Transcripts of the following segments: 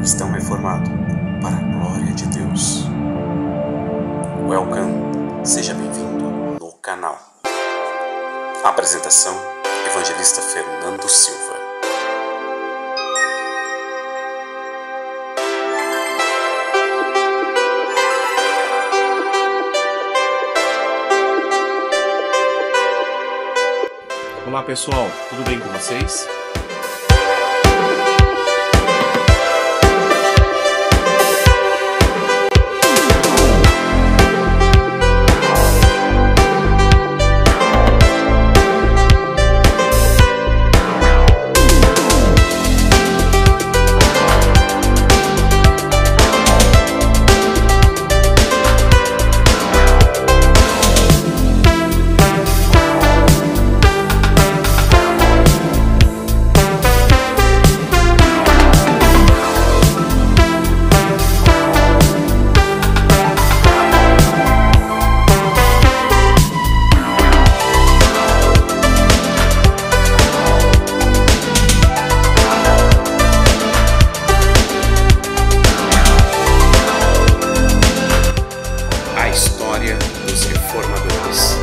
cristão reformado para a glória de Deus. Welcome, seja bem-vindo no canal. Apresentação: Evangelista Fernando Silva. Olá pessoal, tudo bem com vocês? Dos reformadores.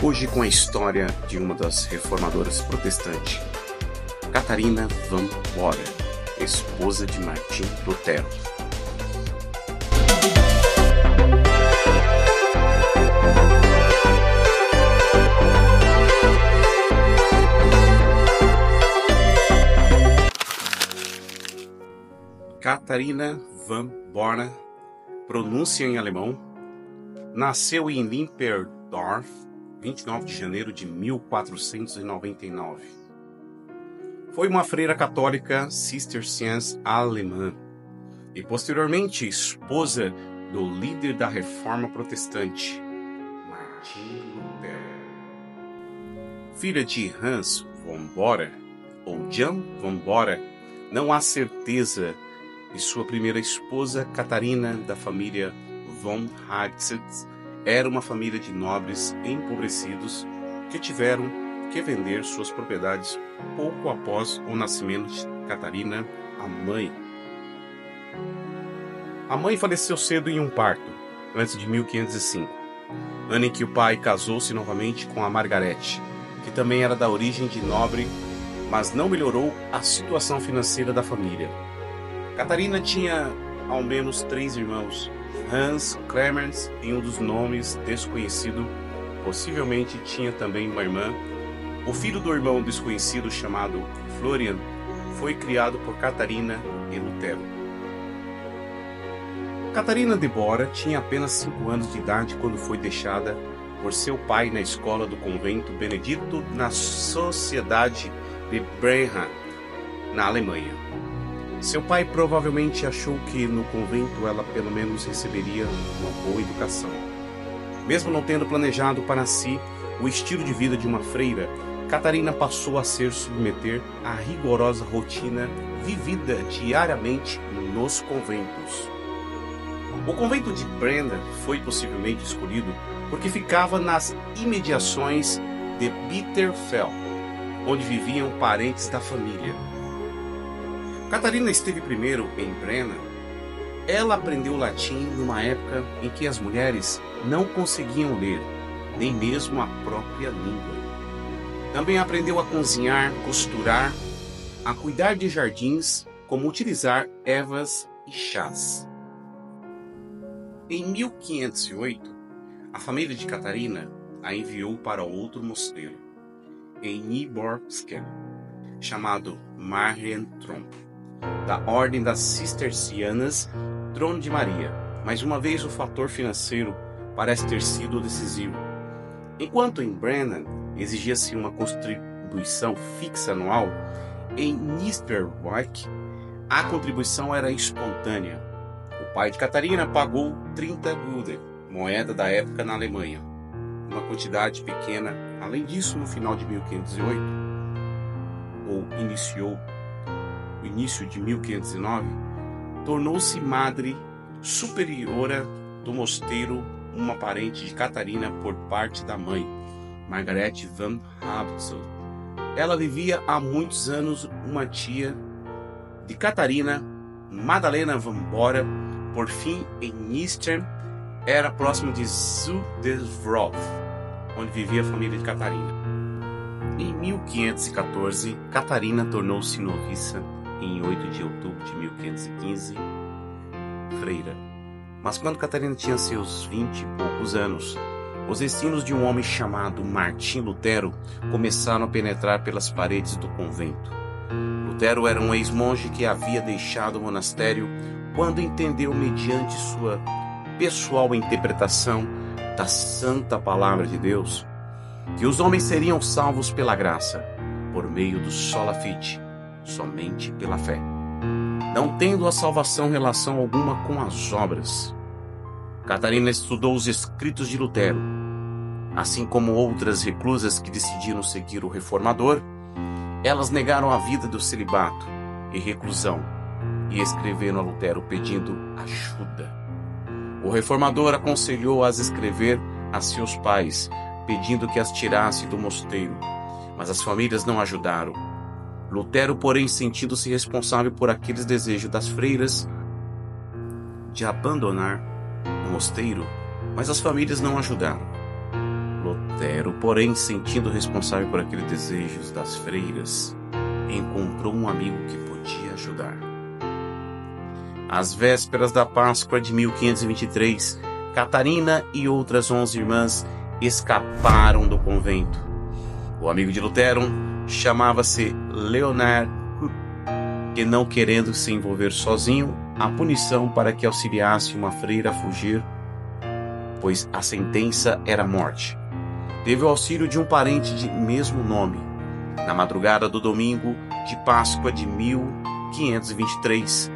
Hoje com a história de uma das reformadoras protestantes, Catarina van Bora, esposa de Martim Lutero. Catarina van Bora, pronúncia em alemão, nasceu em Limperdorf, 29 de janeiro de 1499. Foi uma freira católica cisterciense alemã e posteriormente esposa do líder da Reforma Protestante, Martim Lutero. Filha de Hans von Bora ou Jan von Bora, não há certeza de sua primeira esposa, Catarina, da família von Hatzitz. Era uma família de nobres empobrecidos que tiveram que vender suas propriedades pouco após o nascimento de Catarina, a mãe. A mãe faleceu cedo em um parto, antes de 1505, ano em que o pai casou-se novamente com a Margarete, que também era da origem de nobre, mas não melhorou a situação financeira da família. Catarina tinha ao menos 3 irmãos, Hans, Clemens e um dos nomes desconhecido, possivelmente tinha também uma irmã. O filho do irmão desconhecido, chamado Florian, foi criado por Catarina e Lutero. Catarina de Bora tinha apenas 5 anos de idade quando foi deixada por seu pai na escola do convento benedito na Sociedade de Bremen, na Alemanha. Seu pai provavelmente achou que no convento ela pelo menos receberia uma boa educação. Mesmo não tendo planejado para si o estilo de vida de uma freira, Catarina passou a se submeter à rigorosa rotina vivida diariamente nos conventos. O convento de Brenda foi possivelmente escolhido porque ficava nas imediações de Bitterfeld, onde viviam parentes da família. Catarina esteve primeiro em Brena. Ela aprendeu latim numa época em que as mulheres não conseguiam ler, nem mesmo a própria língua. Também aprendeu a cozinhar, costurar, a cuidar de jardins, como utilizar ervas e chás. Em 1508, a família de Catarina a enviou para outro mosteiro, em Nyborgsken, chamado Marienthron, da Ordem das Cistercianas, Trono de Maria. Mais uma vez, o fator financeiro parece ter sido decisivo. Enquanto em Brennan exigia-se uma contribuição fixa anual, em Nistelrooy, a contribuição era espontânea. O pai de Catarina pagou 30 Gulden, moeda da época na Alemanha, uma quantidade pequena. Além disso, no final de 1508, ou início de 1509, tornou-se madre superiora do mosteiro, uma parente de Catarina por parte da mãe, Margaret van Habsel. Ela vivia há muitos anos uma tia de Catarina, Madalena van Bora. Por fim, em Nistern, era próximo de Zuiderswolde, onde vivia a família de Catarina. Em 1514, Catarina tornou-se noviça. Em 8 de outubro de 1515, freira. Mas quando Catarina tinha seus 20 e poucos anos, os ensinos de um homem chamado Martim Lutero começaram a penetrar pelas paredes do convento. Lutero era um ex-monge que havia deixado o monastério quando entendeu, mediante sua pessoal interpretação da Santa Palavra de Deus, que os homens seriam salvos pela graça, por meio do sola fide, somente pela fé, não tendo a salvação relação alguma com as obras. Catarina estudou os escritos de Lutero, assim como outras reclusas que decidiram seguir o reformador. Elas negaram a vida do celibato e reclusão e escreveram a Lutero pedindo ajuda. O reformador aconselhou-as a escrever a seus pais, pedindo que as tirasse do mosteiro, mas as famílias não ajudaram. Lutero, porém, sentindo-se responsável por aqueles desejos das freiras de abandonar o mosteiro, mas as famílias não ajudaram. Lutero, porém, sentindo responsável por aqueles desejos das freiras, encontrou um amigo que podia ajudar. Às vésperas da Páscoa de 1523, Catarina e outras 11 irmãs escaparam do convento. O amigo de Lutero chamava-se Leonard, que, não querendo se envolver sozinho, a punição para que auxiliasse uma freira a fugir, pois a sentença era morte. Teve o auxílio de um parente de mesmo nome. Na madrugada do domingo de Páscoa de 1523,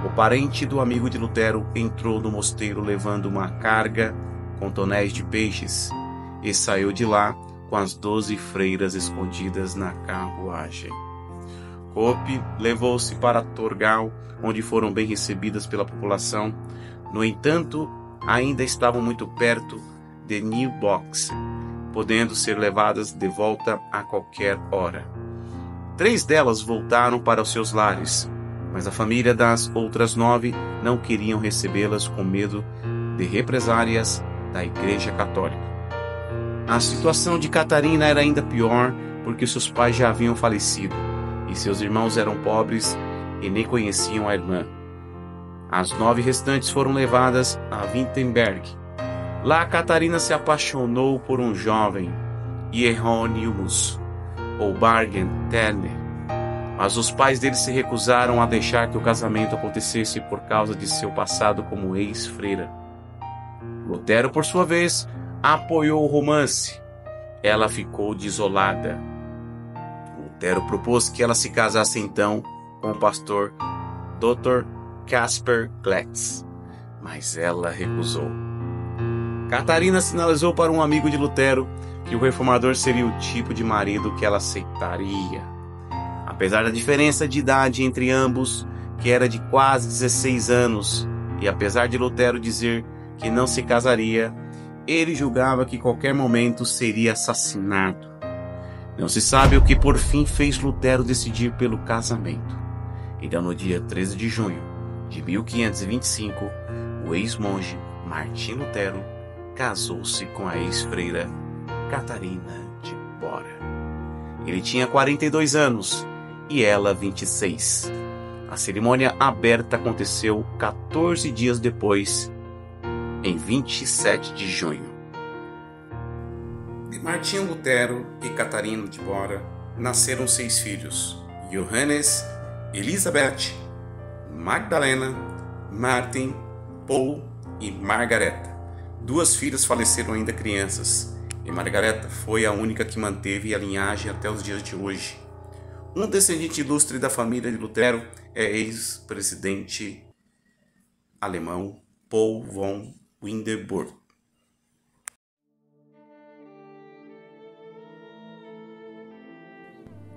o parente do amigo de Lutero entrou no mosteiro levando uma carga com tonéis de peixes e saiu de lá com as 12 freiras escondidas na carruagem. Cope levou-se para Torgau, onde foram bem recebidas pela população. No entanto, ainda estavam muito perto de Nieuwbox, podendo ser levadas de volta a qualquer hora. 3 delas voltaram para os seus lares, mas a família das outras 9 não queriam recebê-las com medo de represálias da Igreja Católica. A situação de Catarina era ainda pior, porque seus pais já haviam falecido e seus irmãos eram pobres e nem conheciam a irmã. As 9 restantes foram levadas a Wittenberg. Lá Catarina se apaixonou por um jovem, Hieronymus, ou Bargen Terne, mas os pais dele se recusaram a deixar que o casamento acontecesse por causa de seu passado como ex-freira. Lutero, por sua vez, apoiou o romance. Ela ficou desolada. Lutero propôs que ela se casasse então com o pastor Dr. Caspar Glatz, mas ela recusou. Catarina sinalizou para um amigo de Lutero que o reformador seria o tipo de marido que ela aceitaria. Apesar da diferença de idade entre ambos, que era de quase 16 anos, e apesar de Lutero dizer que não se casaria, ele julgava que qualquer momento seria assassinado. Não se sabe o que por fim fez Lutero decidir pelo casamento. Então, no dia 13 de junho de 1525, o ex-monge Martim Lutero casou-se com a ex-freira Catarina de Bora. Ele tinha 42 anos e ela 26. A cerimônia aberta aconteceu 14 dias depois, em 27 de junho. De Martim Lutero e Catarina de Bora nasceram 6 filhos: Johannes, Elisabeth, Magdalena, Martin, Paul e Margareta. 2 filhas faleceram ainda crianças, E Margareta foi a única que manteve a linhagem até os dias de hoje. Um descendente ilustre da família de Lutero é ex-presidente alemão Paul von Hindenburg.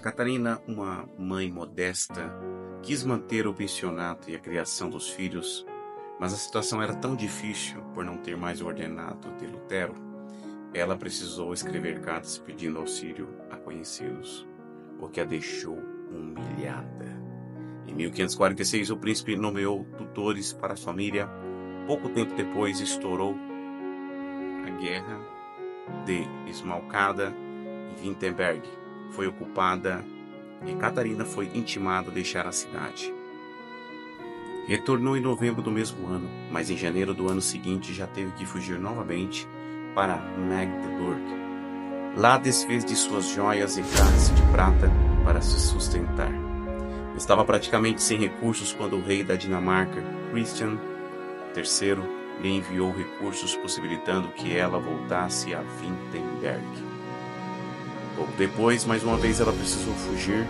Catarina, uma mãe modesta, quis manter o pensionato e a criação dos filhos, mas a situação era tão difícil por não ter mais o ordenado de Lutero. Ela precisou escrever cartas pedindo auxílio a conhecidos, o que a deixou humilhada. Em 1546, o príncipe nomeou tutores para a família. Pouco tempo depois, estourou a Guerra de Esmalcada em Wittenberg. Foi ocupada e Catarina foi intimada a deixar a cidade. Retornou em novembro do mesmo ano, mas em janeiro do ano seguinte já teve que fugir novamente para Magdeburg. Lá desfez de suas joias e cálice de prata para se sustentar. Estava praticamente sem recursos quando o rei da Dinamarca, Christian III, lhe enviou recursos possibilitando que ela voltasse a Wittenberg. Pouco depois, mais uma vez ela precisou fugir.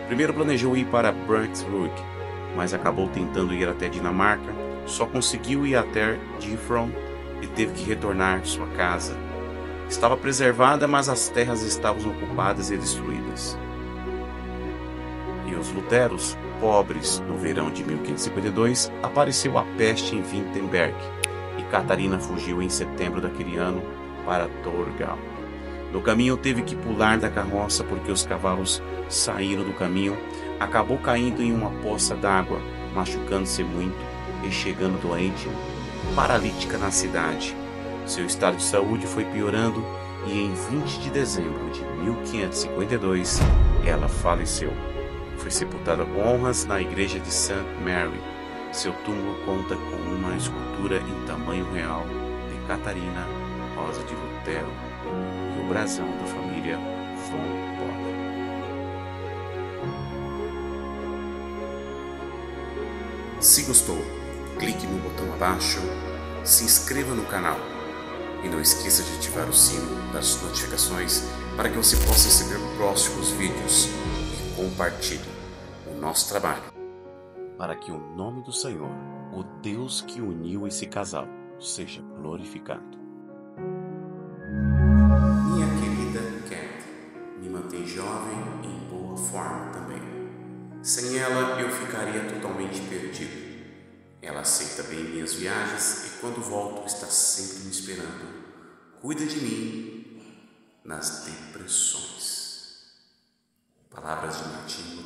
Primeiro planejou ir para Brunswick, mas acabou tentando ir até Dinamarca, só conseguiu ir até Difron e teve que retornar sua casa. Estava preservada, mas as terras estavam ocupadas e destruídas. E os luteros, pobres, no verão de 1552, apareceu a peste em Wittenberg, e Catarina fugiu em setembro daquele ano para Torgau. No caminho teve que pular da carroça porque os cavalos saíram do caminho, acabou caindo em uma poça d'água, machucando-se muito e chegando doente, paralítica na cidade. Seu estado de saúde foi piorando e em 20 de dezembro de 1552 ela faleceu. Foi sepultada com honras na igreja de St. Mary. Seu túmulo conta com uma escultura em tamanho real de Catarina Rosa de Lutero e o brasão da família von Bock. Se gostou, clique no botão abaixo, se inscreva no canal e não esqueça de ativar o sino das notificações para que você possa receber próximos vídeos e compartilhe o nosso trabalho para que o nome do Senhor, o Deus que uniu esse casal, seja glorificado. Minha querida Cat me mantém jovem e em boa forma também. Sem ela eu ficaria totalmente perdido. Ela aceita bem minhas viagens e quando volto está sempre me esperando. Cuida de mim nas depressões. Palavras de Martinho